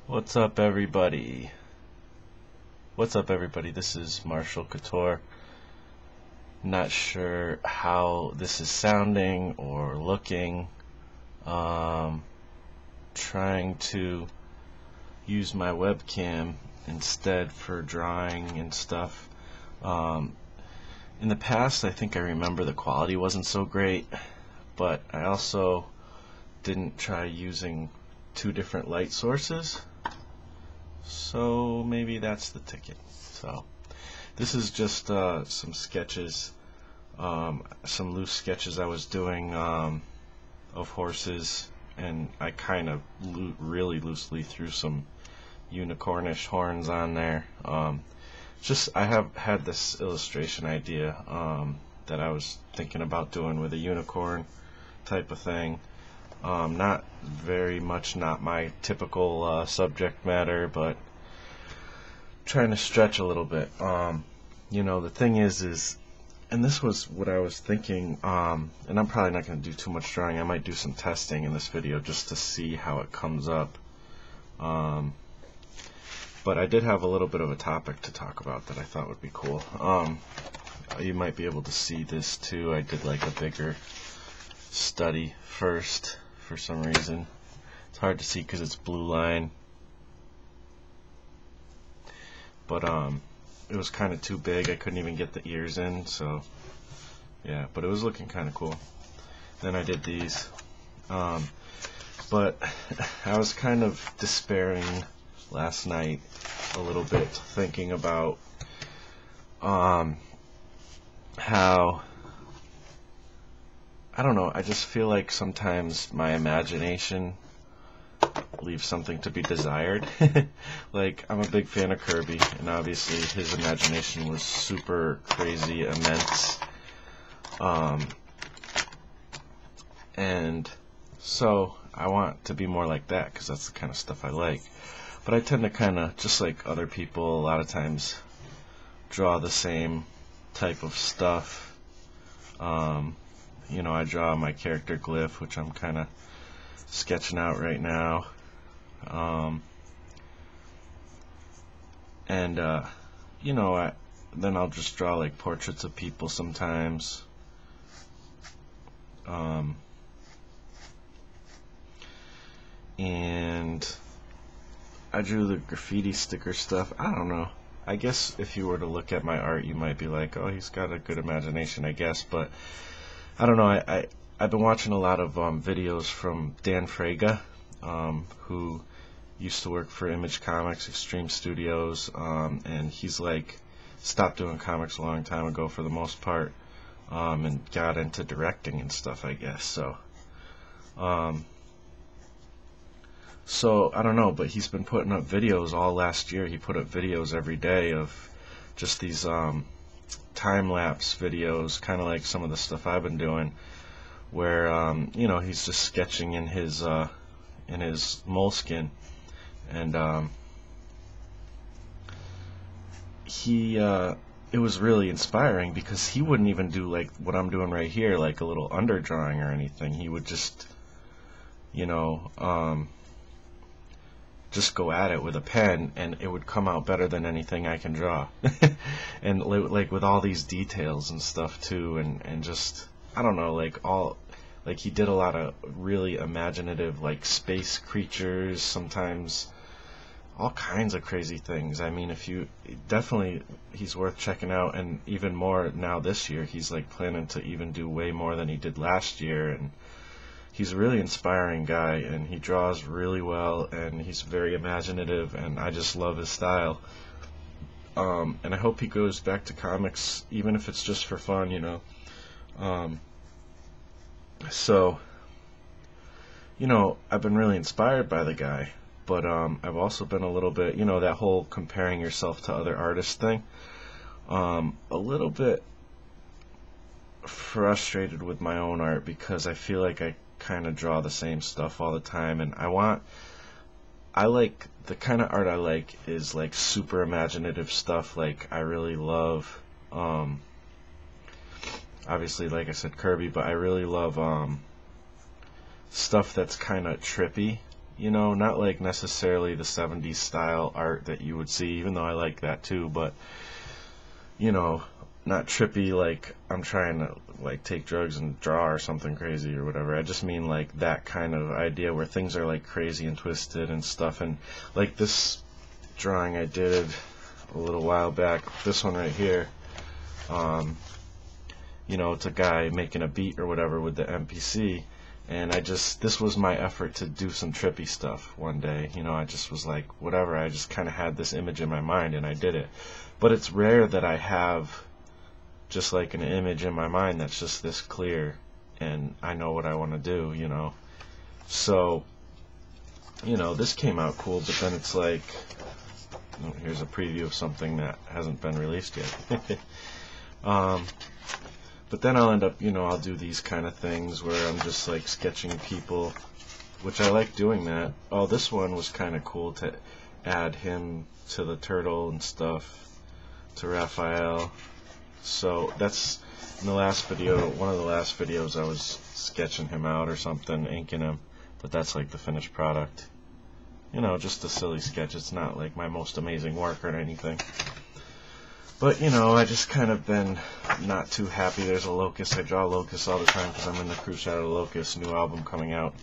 What's up, everybody? What's up, everybody? This is Marshall Couture. Not sure how this is sounding or looking. Trying to use my webcam instead for drawing and stuff. In the past, I think I remember the quality wasn't so great, but I also didn't try using two different light sources. So maybe that's the ticket. So this is just some sketches, some loose sketches I was doing of horses, and I kind of really loosely threw some unicornish horns on there. I have had this illustration idea that I was thinking about doing with a unicorn type of thing. Not very much, not my typical subject matter, but trying to stretch a little bit. The thing is, and this was what I was thinking, and I'm probably not going to do too much drawing. I might do some testing in this video just to see how it comes up. But I did have a little bit of a topic to talk about that I thought would be cool. You might be able to see this too. I did like a bigger study first for some reason. It's hard to see because it's blue line, but it was kind of too big. I couldn't even get the ears in, so yeah, but it was looking kind of cool. Then I did these, but I was kind of despairing last night a little bit, thinking about how, I don't know, I just feel like sometimes my imagination leaves something to be desired. Like, I'm a big fan of Kirby, and obviously his imagination was super crazy, immense. And so I want to be more like that, because that's the kind of stuff I like. But I tend to kind of, just like other people, a lot of times draw the same type of stuff. I draw my character glyph, which I'm kind of sketching out right now. Then I'll just draw like portraits of people sometimes. And I drew the graffiti sticker stuff. I don't know. I guess if you were to look at my art, you might be like, oh, he's got a good imagination, I guess. But I don't know. I've been watching a lot of videos from Dan Fraga, who used to work for Image Comics, Extreme Studios, and he's like stopped doing comics a long time ago for the most part, and got into directing and stuff, I guess. So I don't know, but he's been putting up videos all last year. He put up videos every day of just these time-lapse videos, kind of like some of the stuff I've been doing, where he's just sketching in his moleskin, and it was really inspiring because he wouldn't even do like what I'm doing right here, like a little underdrawing or anything. He would just just go at it with a pen, and it would come out better than anything I can draw. And like with all these details and stuff too, and just, I don't know, like he did a lot of really imaginative, like space creatures, sometimes all kinds of crazy things. I mean, he's worth checking out, and even more now this year, he's like planning to even do way more than he did last year, and he's a really inspiring guy, and he draws really well, and he's very imaginative, and I just love his style. And I hope he goes back to comics, even if it's just for fun, So, I've been really inspired by the guy, but I've also been a little bit, that whole comparing yourself to other artists thing, a little bit frustrated with my own art because I feel like I kind of draw the same stuff all the time, and I like the kind of art I like is like super imaginative stuff. Like, I really love obviously, like I said, Kirby, but I really love stuff that's kind of trippy, you know, not like necessarily the 70s style art that you would see, even though I like that too, but, you know, not trippy like I'm trying to like take drugs and draw or something crazy or whatever. I just mean like that kind of idea where things are like crazy and twisted and stuff. And like this drawing I did a little while back, this one right here, you know, it's a guy making a beat or whatever with the MPC, and this was my effort to do some trippy stuff one day. You know, I just was like, whatever, I just kind of had this image in my mind and I did it. But it's rare that I have just like an image in my mind that's just this clear and I know what I want to do, you know. So, you know, this came out cool, but then it's like, here's a preview of something that hasn't been released yet. But then I'll end up, you know, I'll do these kind of things where I'm just like sketching people, which I like doing that. Oh, this one was kind of cool to add him to the turtle and stuff, to Raphael. So that's in the last video, one of the last videos I was sketching him out or something, inking him, but that's like the finished product. You know, just a silly sketch. It's not like my most amazing work or anything. But, you know, I just kind of been not too happy. There's a locust. I draw locusts all the time because I'm in the Crew Shadow Locust new album coming out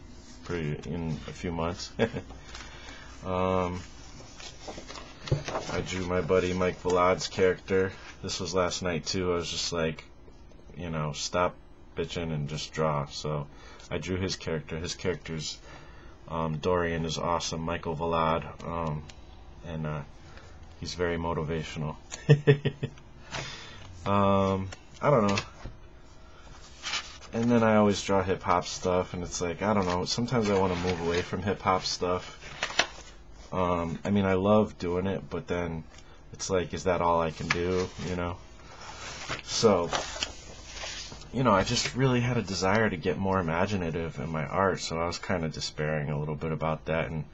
in a few months. I drew my buddy Mike Villad's character. This was last night too. I was just like, you know, stop bitching and just draw. So I drew his character. His character's Dorian is awesome. Michael Villad, and he's very motivational. I don't know. And then I always draw hip-hop stuff, and it's like, I don't know, sometimes I want to move away from hip-hop stuff. I mean, I love doing it, but then it's like, is that all I can do, you know? So, you know, I just really had a desire to get more imaginative in my art, so I was kind of despairing a little bit about that, and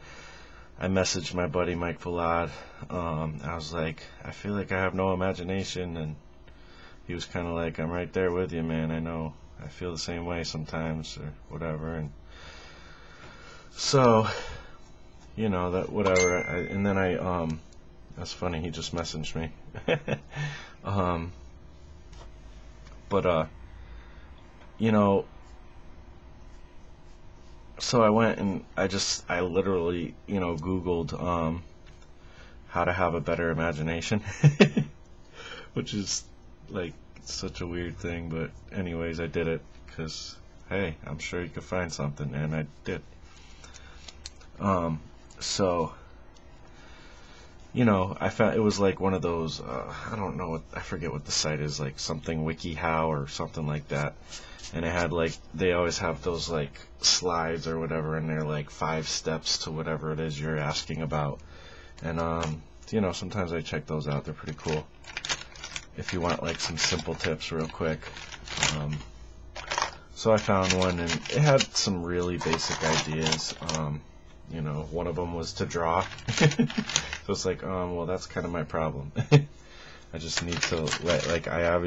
I messaged my buddy Mike Villad. I was like, I feel like I have no imagination, and he was kind of like, I'm right there with you, man. I know, I feel the same way sometimes, or whatever. And so, you know, that whatever. And then that's funny. He just messaged me. You know. So I went and I literally, you know, Googled how to have a better imagination, which is like such a weird thing, but anyways, I did it because, hey, I'm sure you could find something, and I did. So, you know, I found it was like one of those, I don't know, I forget what the site is, like something WikiHow or something like that. And it had like, they always have those like slides or whatever, and they're like 5 steps to whatever it is you're asking about. And, you know, sometimes I check those out. They're pretty cool. If you want like some simple tips real quick. So I found one, and it had some really basic ideas. You know, one of them was to draw. So it's like, well, that's kind of my problem. I just need to like, I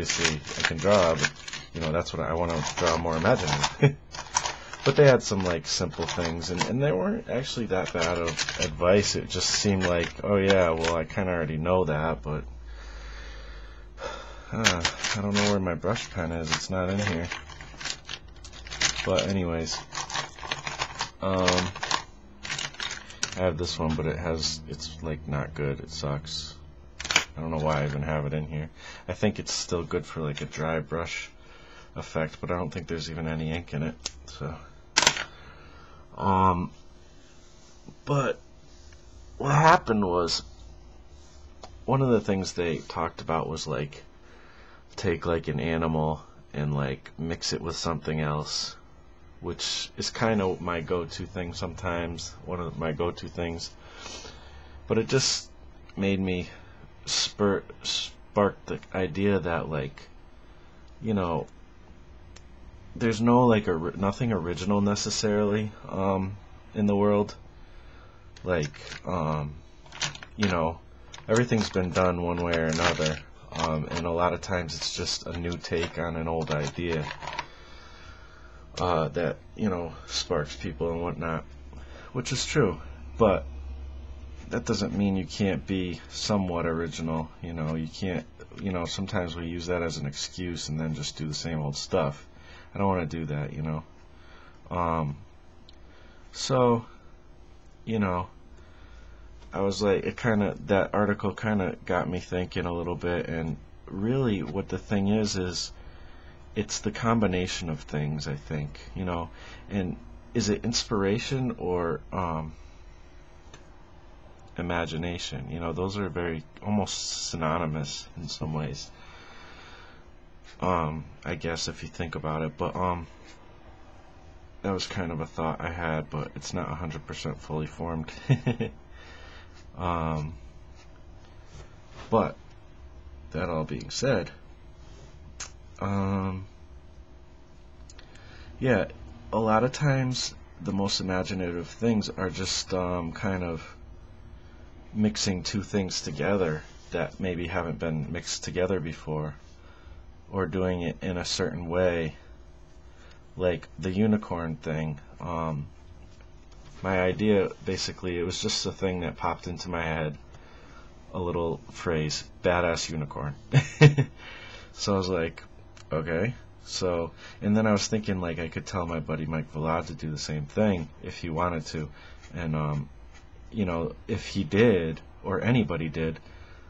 can draw, but, you know, that's what I want to draw more imaginative. But they had some like simple things, and they weren't actually that bad of advice. It just seemed like, oh yeah, well, I kind of already know that, but I don't know where my brush pen is. It's not in here. But anyways, I have this one, but it's like not good. It sucks. I don't know why I even have it in here. I think it's still good for like a dry brush effect, but I don't think there's even any ink in it. So, but what happened was, one of the things they talked about was like, take like an animal and like mix it with something else, which is kind of my go-to thing sometimes, one of my go-to things. But it just made me sparked the idea that, like, you know, there's no like nothing original necessarily in the world. Like, you know, everything's been done one way or another, and a lot of times it's just a new take on an old idea that, you know, sparks people and whatnot. which is true, but that doesn't mean you can't be somewhat original. You can't, sometimes we use that as an excuse and then just do the same old stuff. I don't want to do that. So, I was like, that article kind of got me thinking a little bit, and really what the thing is it's the combination of things, I think, and is it inspiration or imagination? Those are very almost synonymous in some ways, I guess, if you think about it. But that was kind of a thought I had, but it's not 100% fully formed. But that all being said, yeah, a lot of times the most imaginative things are just kind of mixing two things together that maybe haven't been mixed together before, or doing it in a certain way, like the unicorn thing. My idea, basically, it was just a thing that popped into my head, a little phrase, badass unicorn. So I was like, okay. So, and then I was thinking, like, I could tell my buddy Mike Vallad to do the same thing if he wanted to, and if he did, or anybody did,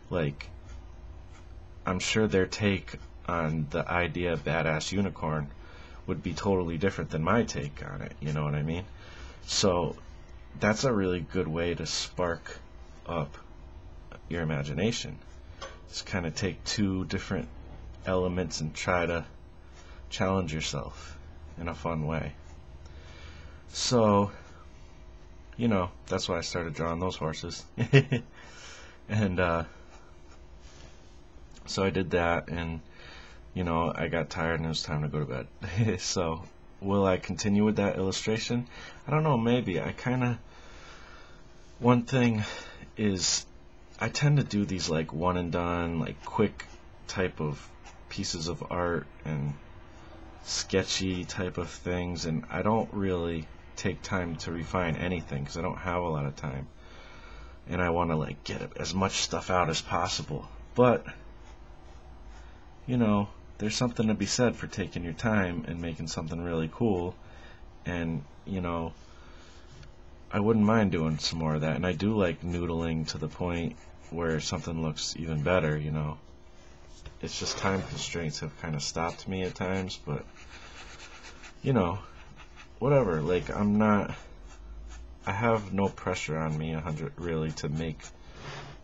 like, I'm sure their take on the idea of badass unicorn would be totally different than my take on it, you know what I mean? So that's a really good way to spark up your imagination. Just kind of take two different elements and try to challenge yourself in a fun way. So, that's why I started drawing those horses. And so I did that, and I got tired and it was time to go to bed. So will I continue with that illustration? I don't know, maybe. One thing is, I tend to do these like one and done, like quick type of pieces of art and sketchy type of things, and I don't really take time to refine anything because I don't have a lot of time, and I want to like get as much stuff out as possible. But there's something to be said for taking your time and making something really cool, and I wouldn't mind doing some more of that. And I do like noodling to the point where something looks even better. It's just time constraints have kind of stopped me at times, but whatever. Like, I have no pressure on me really to make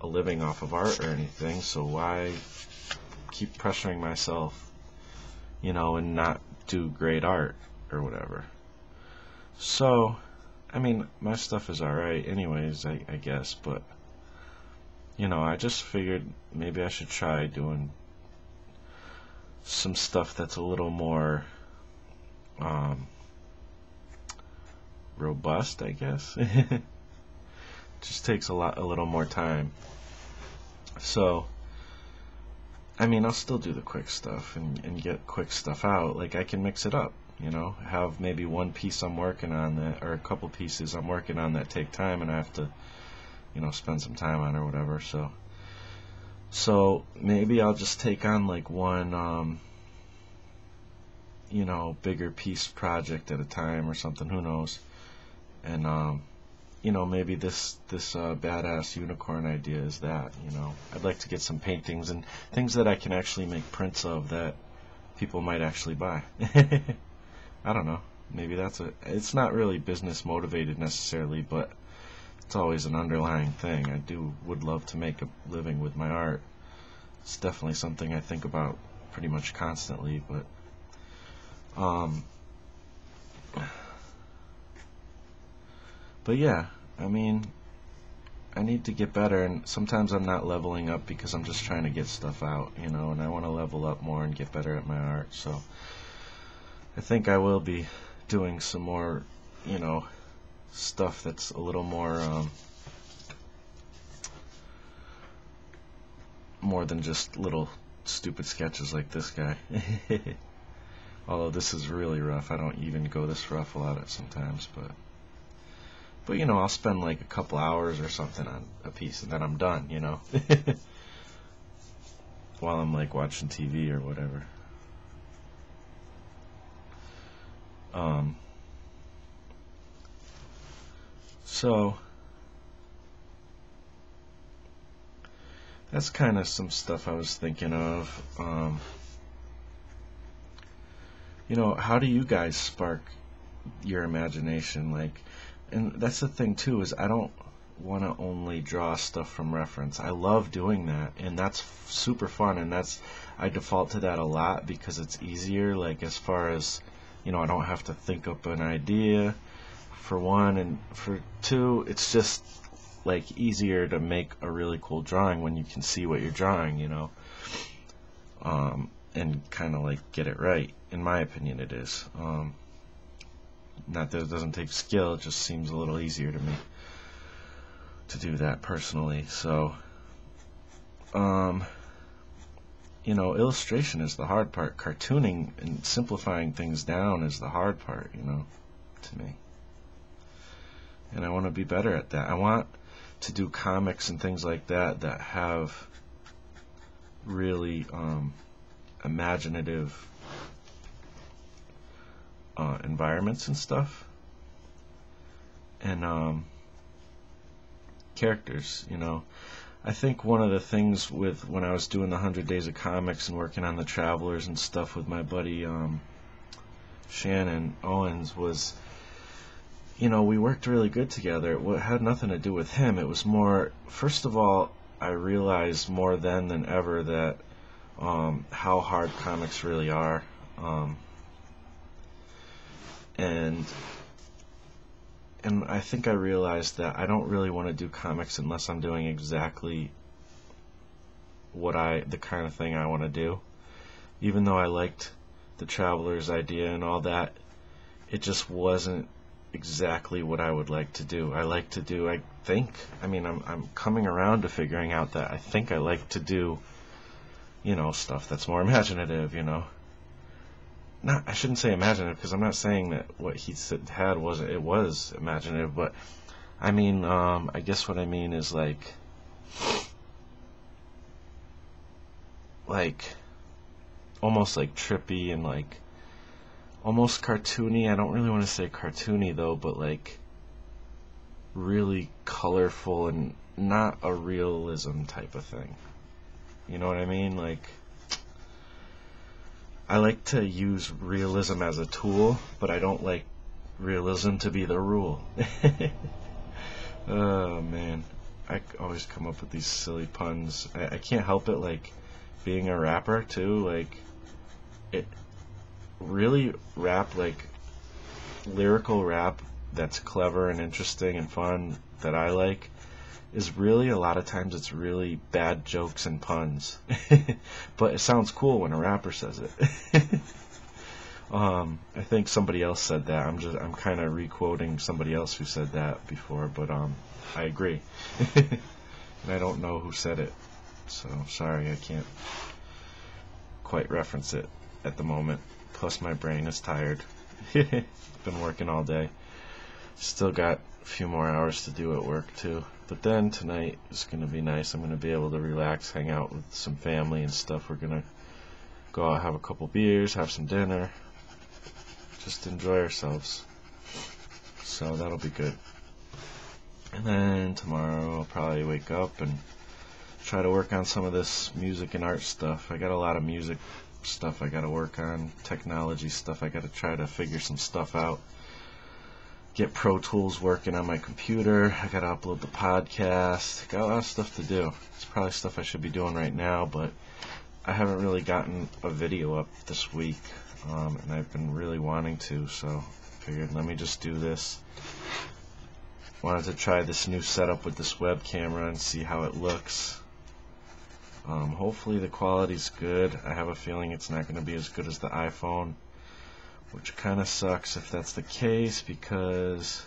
a living off of art or anything, so why keep pressuring myself, and not do great art or whatever. So, I mean, my stuff is alright anyways, I guess, but I just figured maybe I should try doing some stuff that's a little more robust, I guess. Just takes a little more time. So, I mean, I'll still do the quick stuff and get quick stuff out. Like, I can mix it up, have maybe one piece I'm working on that, or a couple pieces I'm working on that take time and I have to, spend some time on or whatever. So maybe I'll just take on like one, bigger piece project at a time or something, who knows. And, maybe this badass unicorn idea is that, I'd like to get some paintings and things that I can actually make prints of that people might actually buy. I don't know. Maybe it's not really business motivated necessarily, but it's always an underlying thing. I would love to make a living with my art. It's definitely something I think about pretty much constantly, but yeah, I mean, I need to get better, and sometimes I'm not leveling up because I'm just trying to get stuff out, and I want to level up more and get better at my art. So I think I will be doing some more, stuff that's a little more than just little stupid sketches like this guy. Although this is really rough. I don't even go this rough a lot sometimes, but But, you know, I'll spend like a couple hours or something on a piece, and then I'm done, you know, while I'm like watching TV or whatever. So that's kind of some stuff I was thinking of. You know, how do you guys spark your imagination? Like, and that's the thing too, is I don't want to only draw stuff from reference. I love doing that, and that's super fun, and I default to that a lot because it's easier, like as far as, you know, I don't have to think up an idea, for one, and for two, it's just like easier to make a really cool drawing when you can see what you're drawing, you know, and kind of like get it right. In my opinion, it is. Not that it doesn't take skill, it just seems a little easier to me to do that personally. So, you know, illustration is the hard part. Cartooning and simplifying things down is the hard part, you know, to me. And I want to be better at that. I want to do comics and things like that that have really imaginative environments and stuff, and characters, you know. I think one of the things with when I was doing the 100 Days of Comics and working on the Travelers and stuff with my buddy Shannon Owens was, you know, we worked really good together. It had nothing to do with him. It was more, first of all, I realized more then than ever that how hard comics really are. And I think I realized that I don't really want to do comics unless I'm doing exactly the kind of thing I want to do. Even though I liked the Traveler's idea and all that, it just wasn't exactly what I would like to do. I'm coming around to figuring out that I think I like to do, you know, stuff that's more imaginative, you know. I shouldn't say imaginative, because I'm not saying that what he had was imaginative, but I mean, I guess what I mean is like almost like trippy and like almost cartoony. I don't really want to say cartoony though, but like really colorful and not a realism type of thing. You know what I mean? Like, I like to use realism as a tool, but I don't like realism to be the rule. Oh man, I always come up with these silly puns. I can't help it, like being a rapper too, like it really rap, like lyrical rap that's clever and interesting and fun that I like is really, a lot of times it's really bad jokes and puns. But it sounds cool when a rapper says it. I think somebody else said that. I'm kind of re-quoting somebody else who said that before, but I agree. And I don't know who said it, so sorry, I can't quite reference it at the moment. Plus my brain is tired. Been working all day. Still got a few more hours to do at work too. But then tonight is going to be nice. I'm going to be able to relax, hang out with some family and stuff. We're going to go out, have a couple beers, have some dinner, just enjoy ourselves. So that'll be good. And then tomorrow I'll probably wake up and try to work on some of this music and art stuff. I got a lot of music stuff I got to work on, technology stuff. I got to try to figure some stuff out. Get Pro Tools working on my computer. I gotta upload the podcast. Got a lot of stuff to do. It's probably stuff I should be doing right now, but I haven't really gotten a video up this week, and I've been really wanting to, so figured let me just do this. Wanted to try this new setup with this web camera and see how it looks. Hopefully the quality's good. I have a feeling it's not going to be as good as the iPhone, which kind of sucks if that's the case, because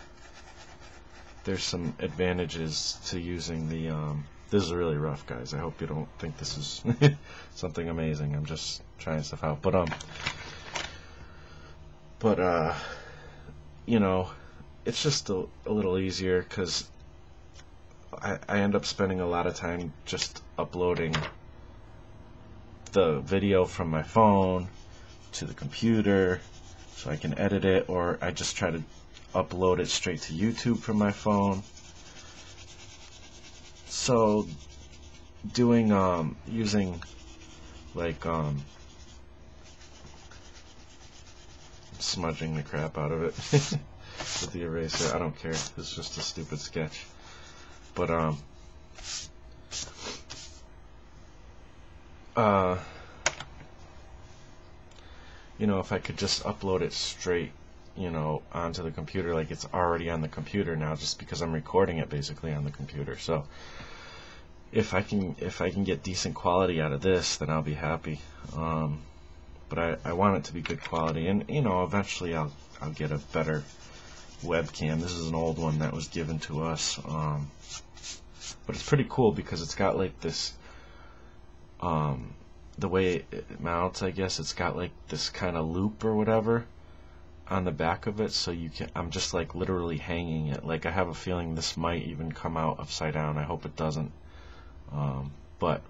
there's some advantages to using the this is really rough, guys. I hope you don't think this is something amazing. I'm just trying stuff out, but you know, it's just a little easier because I end up spending a lot of time just uploading the video from my phone to the computer so I can edit it, or I just try to upload it straight to YouTube from my phone. So doing using like smudging the crap out of it with the eraser. I don't care. It's just a stupid sketch. But you know, if I could just upload it straight, you know, onto the computer, like it's already on the computer now, just because I'm recording it basically on the computer. So if I can get decent quality out of this, then I'll be happy. But I want it to be good quality, and you know, eventually I'll get a better webcam. This is an old one that was given to us, but it's pretty cool because it's got like this, the way it mounts, I guess it's got like this kind of loop or whatever on the back of it, so you can, I'm just like literally hanging it. Like I have a feeling this might even come out upside down. I hope it doesn't. But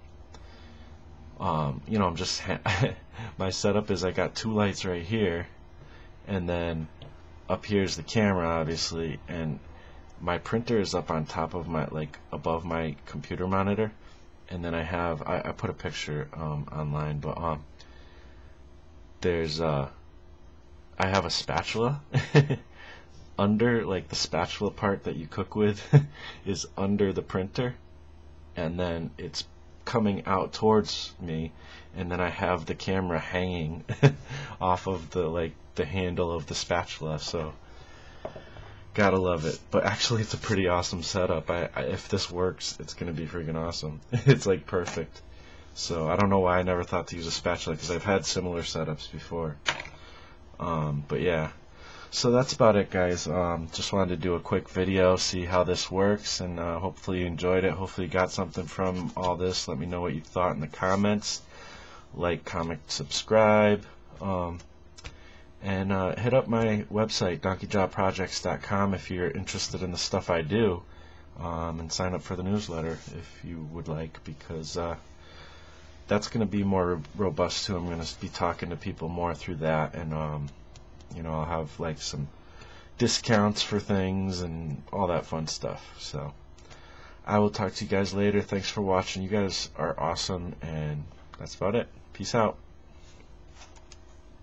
you know, I'm just my setup is I got two lights right here, and then up here's the camera, obviously, and my printer is up on top of my, like above my computer monitor, and then I have I put a picture online, but there's I have a spatula under, like the spatula part that you cook with is under the printer, and then it's coming out towards me, and then I have the camera hanging off of the, like the handle of the spatula. So gotta love it. But actually it's a pretty awesome setup. If this works, it's gonna be freaking awesome. It's like perfect. So I don't know why I never thought to use a spatula, because I've had similar setups before. But yeah, so that's about it, guys. Just wanted to do a quick video, see how this works, and hopefully you enjoyed it. Hopefully you got something from all this. Let me know what you thought in the comments. Like, comment, subscribe, and hit up my website, donkeyjawprojects.com, if you're interested in the stuff I do, and sign up for the newsletter if you would like, because that's going to be more robust too. I'm going to be talking to people more through that, and you know, I'll have like some discounts for things and all that fun stuff. So I will talk to you guys later. Thanks for watching. You guys are awesome, and that's about it. Peace out.